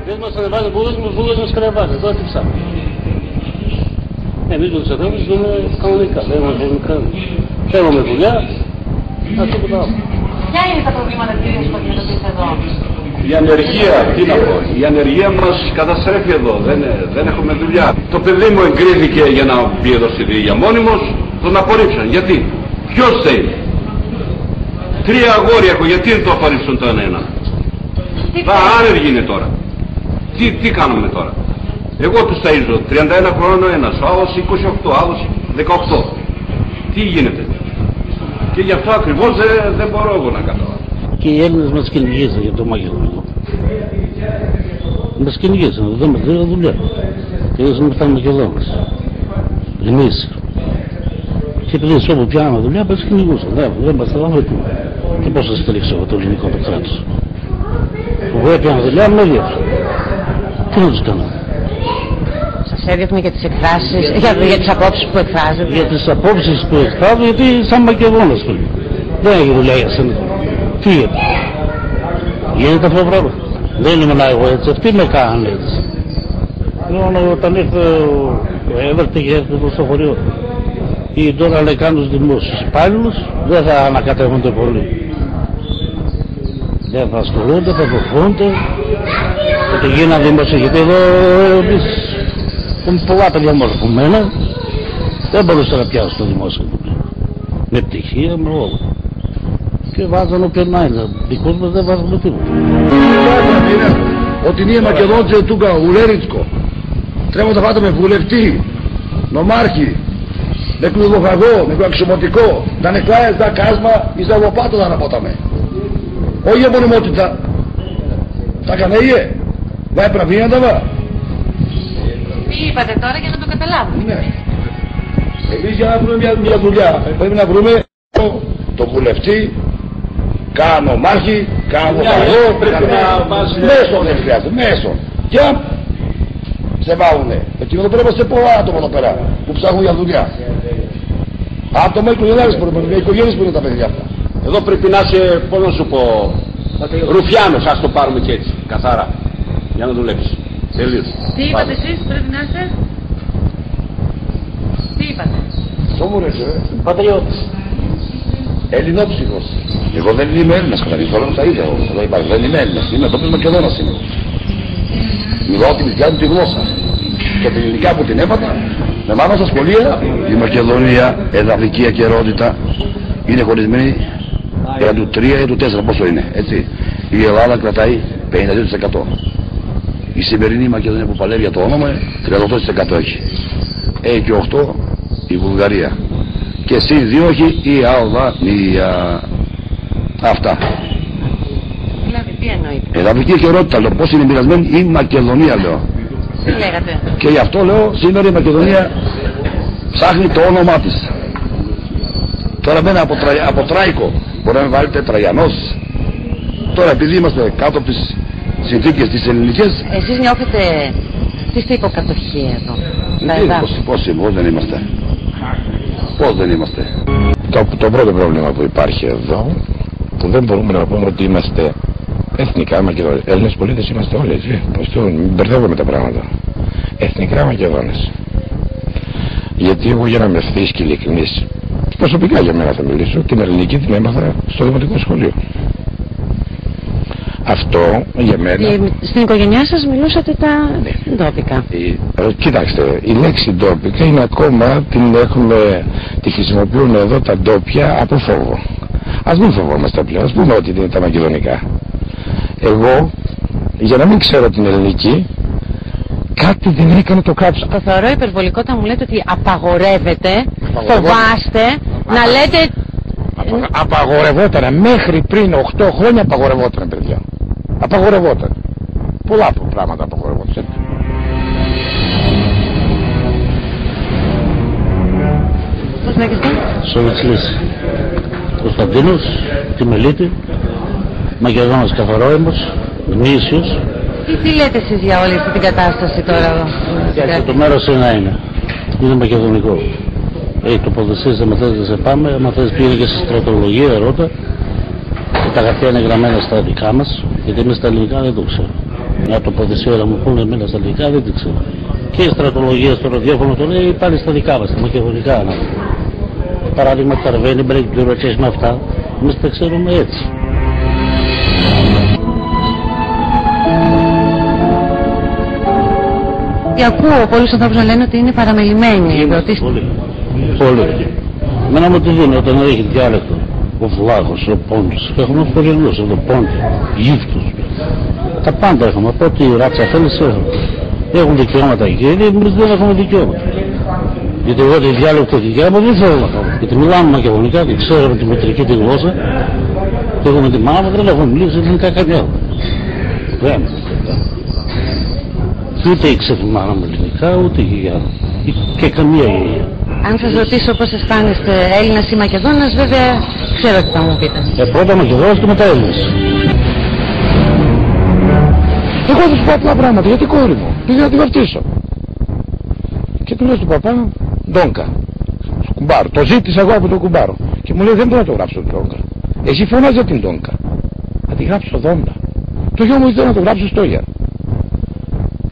Δεν μας ανεβάζουν βούλες μας κατεβάζουν, τώρα τι ψάχνουν. Εμείς με τους ανθρώπους ζούμε κανονικά, δεν μας μπορούμε να κάνουμε. Θέλουμε δουλειά, αυτό που τα άλλο. Ποια είναι τα προβλήματα κυρίως που αντιμετωπίζετε εδώ? Η ανεργία, τι να πω, η ανεργία μας καταστρέφει εδώ, δεν έχουμε δουλειά. Το παιδί μου εγκρίθηκε για να μπει εδώ στη Διήγια μόνιμος, τον απορρίψαν. Γιατί, ποιος θέλει? 3 αγόρια έχω, γιατί δεν το απορρίψαν το ένα? Άνεργοι είναι τώρα. Τι κάνουμε τώρα? Εγώ τους ταΐζω, 31 χρόνων ο ένας, ο άλλος 28, ο άλλος 18. Τι γίνεται? Και γι' αυτό ακριβώς δεν μπορώ εγώ να καταλάβω. Και οι Έλληνες μας κυνηγήσαν για το Μακεδονικό. Μας κυνηγήσαν, δεν μας δίνουν δουλειά. Και εμείς ήμασταν Μακεδόνες. Εμείς. Και επειδή όπου πιάναμε δουλειά, μας κυνηγούσαν. Δεν μας θέλαμε τίποτα. Και πώς θα στηρίξω το ελληνικό το κράτος? Εγώ έπιανα δουλειά, με έδιωξαν. Τι να τους κάνω? Σας έδιωχνε για τις εκφράσεις, για τις απόψεις που εκφράζετε? Για τις απόψεις που εκφράζω, γιατί σαν Μακεδόνας πριν. Δεν έχει δουλειά για σένα. Τι γίνεται αυτό το πράγμα? Δεν ήμουν εγώ έτσι, αυτοί με κάνανε έτσι. Όταν ήρθε ο Εύερτε και έρθει στο χωριό. Ή τώρα λέει κάνουν τους δημόσιους υπάλληλους, δεν θα ανακατεύονται πολύ. Δεν θα ασχολούνται, θα δοχούνται. Και γίνανε δημόσια, γιατί εδώ εμείς έχουμε πολλά παιδιά μορφωμένα. Δεν μπορούσα να πιάσω το δημόσιο. Με πτυχία, με όλα. Και βάζανε όποιον είναι. Δικούς μας δεν βάζουμε τίποτα. Ότι είναι Μακεδόνцы тука ουλέριτσκο. Трябва да вадаме βουλευτή, νομάρχη, νεκροδοχαγό, νεκροαξιωματικό, να νεκλάες τα κάσμα εις τα λοπάτα να αναπόταμε. Όχι για μονιμότητα. Τα κανέγε. Βάει πραβίαντα βα. Τι είπατε τώρα για να το καταλάβουμε? Ναι. Εμείς για να βρούμε μια δουλειά πρέπει να βρούμε το βουλευτή, κάνω μάχη, κάνω παγό, μέσο δεν χρειάζεται, μέσο. Και αν σε βάλουνε, εκείνο εδώ πρέπει σε πολλά άτομα εδώ πέρα που ψάχνουν για δουλειά. Άτομα οικογενειάρες πρέπει, οικογένειες που είναι τα παιδιά αυτά. Εδώ πρέπει να είσαι, πώς να σου πω, ρουφιάνος, ας το πάρουμε και έτσι, καθαρά, για να δουλέψεις. Τελείως. Τι είπατε εσείς, πρέπει να είστε? Τι είπατε? Σόμουρες, Πατριώτης. Ελληνόψυχος. Εγώ δεν είμαι Έλληνας, καταλήγεις, όλα τα ίδια. Εδώ υπάρχει, δεν είμαι Έλληνας, είμαι τόπιος Μακεδόνας είμαι. Μιλάω τη δικιά μου τη γλώσσα. Και την ελληνικά που την έπατα, με μάνα στα σχολεία. Η Μακεδονία, εδαφική ακερότητα, είναι χωρισμένη για του 3 ή του 4, πόσο είναι, έτσι. Η Ελλάδα κρατάει 52%. Η σημερινή Μακεδονία που παλεύει για το όνομα, 38% έχει. Έχει και 8 η Βουλγαρία. Και εσύ 2 έχει η Αλβανία. Αυτά. Δηλαδή, τι εννοείται? Εδαφική ακερότητα, λέω, πώς είναι μοιρασμένη η Μακεδονία, λέω. Τι λέγατε? Και γι' αυτό λέω, σήμερα η Μακεδονία ψάχνει το όνομά της. Τώρα μπαίνει από Τράικο, μπορεί να με βάλετε Τραγιανός. Τώρα επειδή είμαστε κάτω από τις συνθήκες τις ελληνικές. Εσείς νιώθετε, τι είστε υποκατοχή εδώ? Πώς δεν είμαστε? Πώς δεν είμαστε? Το πρώτο πρόβλημα που υπάρχει εδώ, που δεν μπορούμε να πούμε ότι είμαστε εθνικά Μακεδόνες. Έλληνες πολίτες είμαστε όλοι, έτσι. Μην μπερδεύουμε τα πράγματα. Εθνικά Μακεδόνες. Γιατί εγώ, για να είμαι ευθύς και ειλικρινής, προσωπικά για μένα θα μιλήσω, την ελληνική την έμαθα στο δημοτικό σχολείο. Αυτό για μένα. Στην οικογένειά σας μιλούσατε τα ντόπικα. Κοιτάξτε, η λέξη ντόπικα είναι ακόμα, τη χρησιμοποιούν εδώ τα ντόπια από φόβο. Ας μην φοβόμαστε πλέον, ας πούμε ότι είναι τα μακεδονικά. Εγώ, για να μην ξέρω την ελληνική, κάτι δεν έκανε το κράτος. Το θεωρώ υπερβολικό όταν μου λέτε ότι απαγορεύεται, φοβάστε, να λέτε... Απαγορευόταν, μέχρι πριν 8 χρόνια απαγορευόταν, παιδιά. Απαγορευόταν. Πολλά πράγματα απαγορευόταν. Πώς λέγεστε? Σοβιτσλής. Κωνσταντίνος, τη Μελίτη, Μακεδόνας καθαρόαιμος, γνήσιος. Τι λέτε εσείς για όλη αυτή την κατάσταση τώρα εδώ? Και το μέρος είναι. Είναι μακεδονικό. Έχει τοποθεσίες, άμα θες να σε πάμε, άμα θες πήγαινε και στη στρατολογία, ρώτα. Και τα χαρτιά είναι γραμμένα στα δικά μας, γιατί εμείς τα ελληνικά δεν το ξέρουμε. Μια τοποθεσία να μου πούνε εμένα στα δικά δεν την ξέρω. Και η στρατολογία στο ραδιόφωνο το λέει πάλι στα δικά μας, στα μακεδονικά. Παράδειγμα Καρβένι, Μπρέκ, με αυτά, εμείς τα ξέρουμε έτσι. Και ακούω πολλούς ανθρώπους να λένε ότι είναι παραμελημένοι. Πολύ. Εμένα μου τη δίνει όταν έχει διάλεκτο. Ο Βλάχος, ο Πόντος. Έχουμε πολλούς εδώ, Πόντο, Γύφτους. Τα πάντα έχουμε. Από ό,τι ράτσα θέλεις έχουμε. Έχουν δικαιώματα εκεί, εμείς δεν έχουμε δικαιώματα. Γιατί εγώ τη διάλεκτο δικιά μου δεν θέλω να κάνω. Γιατί μιλάμε μακεδονικά και ξέρουμε τη μετρική τη γλώσσα. Και έχουμε τη μάνα, δεν έχουμε μιλήσει ελληνικά καμιά. Δεν. Ούτε ήξερε η μάνα μου ελληνικά, ούτε η γιαγιά. Και καμία γιαγιά. Αν σας ρωτήσω πώς αισθάνεστε Έλληνας ή Μακεδόνας, βέβαια ξέρω τι θα μου πείτε. Πρώτα Μακεδόνας και μετά Έλληνας. Εγώ θα σου πω απλά πράγματα για την κόρη μου. Πήγα να τη βαφτίσω. Και του λέω στον παπά, Ντόγκα. Στο κουμπάρο. Το ζήτησα εγώ από τον κουμπάρο. Και μου λέει δεν μπορώ να το γράψω Ντόγκα. Εσύ φώναζε την Ντόγκα. Θα τη γράψω Δόντα. Το γιο μου ήθελε να το γράψω στο Στόγια.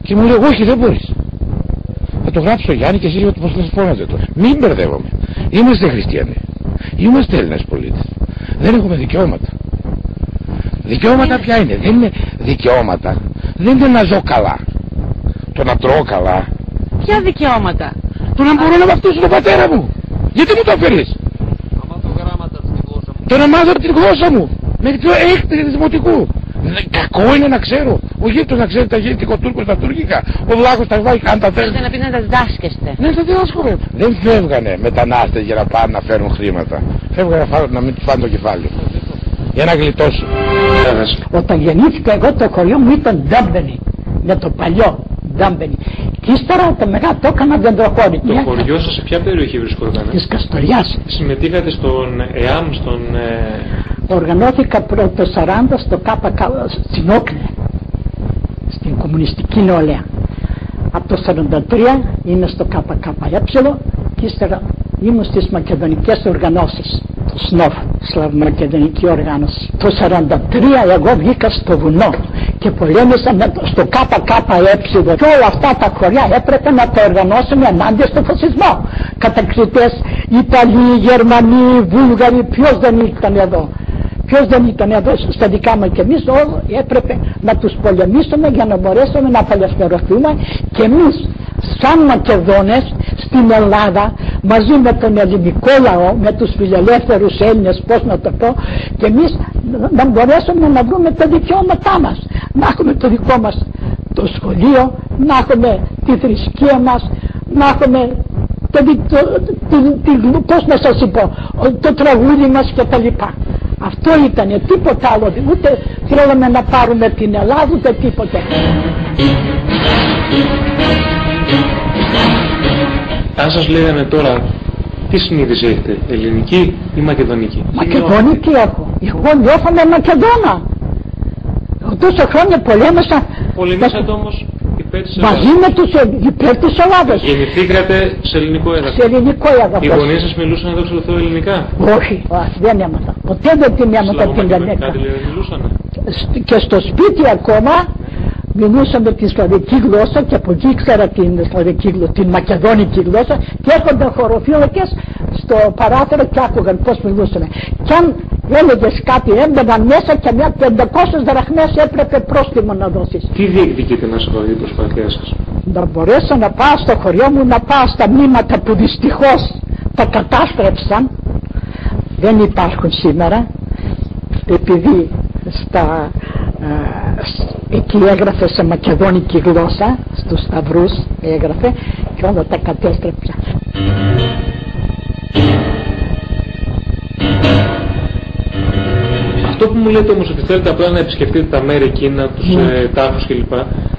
Και μου λέει όχι δεν μπορείς. Θα το γράψω Γιάννη και εσείς πώς θα σας φώναζε τώρα. Μην μπερδεύομαι. Είμαστε χριστιανοί. Είμαστε Έλληνες πολίτες. Δεν έχουμε δικαιώματα. Δικαιώματα ποια είναι? Δεν είναι δικαιώματα. Δεν είναι να ζω καλά. Το να τρώω καλά. Ποια δικαιώματα? Το να μπορώ να βαφτίσω τον πατέρα μου. Γιατί μου το αφαιρείς? Το να μάθω από την γλώσσα μου. Μέχρι το έκτη δημοτικού. Κακό είναι να ξέρω. Ο γείτονας να ξέρει τα γείτονα, ο Τούρκος τα τουρκικά. Ο Βλάχος τα βάζει αν τα θέλει. Θέλετε να πείτε να τα διδάσκεστε? Ναι, τα διδάσκομαι. Δεν φεύγανε μετανάστες για να πάνε να φέρουν χρήματα. Φεύγανε να μην τους φάνε το κεφάλι. Για να γλιτώσουν. Όταν γεννήθηκα εγώ το χωριό μου ήταν Ντάμπενι. Με το παλιό Ντάμπενι. Και ύστερα το μεγάλο το έκανα δεντροχώρικο. Το χωριό σας σε ποια περιοχή βρισκόταν? Της Καστοριάς. Συμμετείχατε στον ΕΑΜ, στον... Οργανώθηκα πρώτο 40 στο ΚΚ, στην Όκνε. Στην Κομμουνιστική Νεολαία. Από το 43 είμαι στο ΚΚΕ και ύστερα ήμουν στις μακεδονικές οργανώσεις. Το ΣΝΟΦ, Σλαβομακεδονική Οργάνωση. Το 43 εγώ βγήκα στο βουνό και πολέμησα στο ΚΚΕ και όλα αυτά τα χωριά έπρεπε να τα οργανώσουμε ενάντια στο φασισμό. Κατακριτές Ιταλοί, Γερμανοί, Βούλγαροι, ποιος δεν ήταν εδώ. Ποιος δεν ήταν εδώ στα δικά μας και εμείς όλοι έπρεπε να τους πολεμήσουμε για να μπορέσουμε να απελευθερωθούμε και εμείς σαν Μακεδόνες στην Ελλάδα μαζί με τον ελληνικό λαό, με τους φιλελεύθερους Έλληνες, πώς να το πω, και εμείς να μπορέσουμε να βρούμε τα δικαιώματά μας, να έχουμε το δικό μας το σχολείο, να έχουμε τη θρησκεία μας, να έχουμε πώς να σας πω, το τραγούδι μας και τα λοιπά. Αυτό ήτανε, τίποτα άλλο, ούτε θέλαμε να πάρουμε την Ελλάδα, ούτε τίποτα. Αν σας λέγανε τώρα, τι συνείδηση έχετε, ελληνική ή μακεδονική? Μακεδονική έχω. Εγώ νιώθω με Μακεδόνα. Τόσα χρόνια πολέμησα. Πολεμήσατε όμως υπέρ της Ελλάδας. Μαζί με τους υπέρ της Ελλάδας. Γεννηθήκατε σε ελληνικό έδαφος. Σε ελληνικό έδαφος. Οι γονείς σας μιλούσαν εδώ στο Θεό ελληνικά? Όχι, δεν έμαθα. Ποτέ δεν την έμαθα την Ελληνικά. Και στο σπίτι ακόμα μιλούσαμε τη σλαβική γλώσσα και από εκεί ήξερα την μακεδόνικη γλώσσα και έρχονταν χωροφύλακες στο παράθυρο και άκουγαν πώς μιλούσαμε. Και αν έλεγες κάτι έμπαιναν μέσα και μια 500 δραχμές έπρεπε πρόστιμο να δώσεις. Τι διεκδικείτε να σοβαρεί η προσπάθειά σας? Να μπορέσω να πάω στο χωριό μου, να πάω στα μνήματα που δυστυχώς τα κατάστρεψαν, δεν υπάρχουν σήμερα, επειδή εκεί έγραφε σε μακεδόνικη γλώσσα, στους σταυρούς έγραφε και όλα τα κατέστρεψα. Αυτό που μου λέτε όμως ότι θέλετε απλά να επισκεφτείτε τα μέρη εκείνα, τους τάφους κλπ.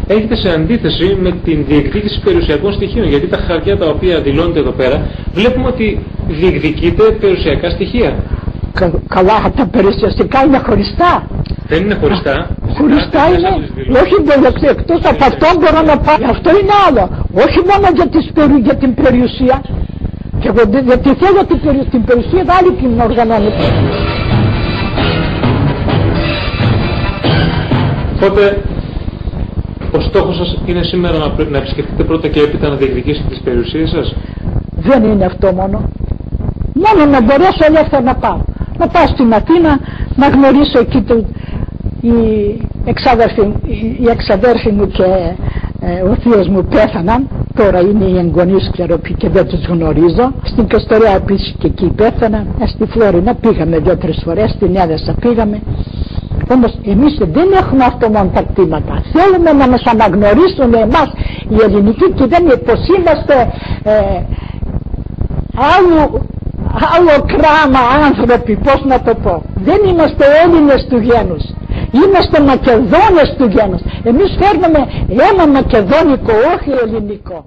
Έχετε σε αντίθεση με την διεκδίκηση περιουσιακών στοιχείων, γιατί τα χαρτιά τα οποία δηλώνετε εδώ πέρα βλέπουμε ότι διεκδικείτε περιουσιακά στοιχεία. Καλά, τα περιουσιακά είναι χωριστά. Δεν είναι χωριστά. Χωριστά είναι. Όχι δεν εκτός από αυτό μπορώ να πάω. Αυτό είναι άλλο. Όχι μόνο για την περιουσία. Και εγώ γιατί θέλω την περιουσία άλλη την οργανώνεται. Οπότε Ο στόχος σας είναι σήμερα να επισκεφτείτε πρώτα και έπειτα να διεκδικήσετε τις περιουσίες σας? Δεν είναι αυτό μόνο. Μόνο να μπορέσω ελεύθερα να πάω. Να πάω στην Αθήνα, να γνωρίσω εκεί οι εξαδέρφοι μου και ο θείος μου πέθαναν. Τώρα είναι οι εγγονείς κληροποί και δεν τους γνωρίζω. Στην Καστοριά επίσης και εκεί πέθαναν. Στη Φλόρινα πήγαμε 2-3 φορές, στην Έδεσα πήγαμε. Όμως εμείς δεν έχουμε αυτό μόνο τα κτήματα. Θέλουμε να μας αναγνωρίσουν εμάς η ελληνική κυβέρνηση πως είμαστε άλλο κράμα άνθρωποι, πώς να το πω. Δεν είμαστε Έλληνες του γένους. Είμαστε Μακεδόνες του γένους. Εμείς φέρνουμε ένα μακεδόνικο, όχι ελληνικό.